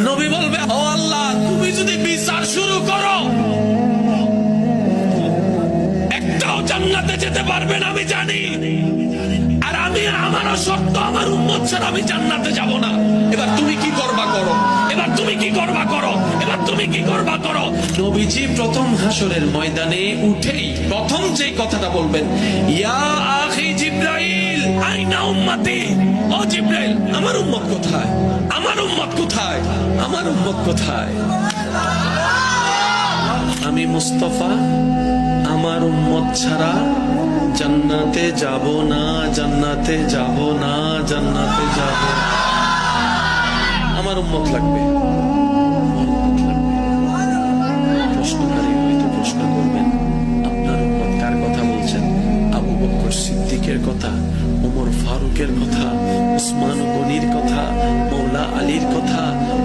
নবী বলবে, ও আল্লাহ, তুমি যদি বিচার শুরু করো, একটাও জান্নাতে যেতে পারবে না আমি জানি। আর আমি, আমারও শর্ত, আমার উম্মত ছাড়া আমি জান্নাতে যাব না। এবার তুমি কি করবা করো, এবার তুমি কি করবা করো, এবার তুমি কি করবা করো। নবীজি প্রথম হাসরের ময়দানে উঠেই প্রথম যে কথাটা বলবেন, ইয়া আখি জিবরাইল আইনা উম্মতি। ও জিবরাইল, আমার উম্মত কোথায়, আমার উম্মত কোথায়, আমার উম্মত কোথায়। আমি মুস্তাফা আমার উম্মত ছাড়া জান্নাতে যাব না, জান্নাতে যাব না, জান্নাতে যাব। আমার উম্মত লাগবে। প্রশ্নকারী হয়তো প্রশ্ন করবেন, আপনার উম্মত কার কথা বলছেন? আবু বকর সিদ্দিকের কথা, ওমর ফারুকের কথা, উসমান গনির কথা, মৌলা আলীর কথা,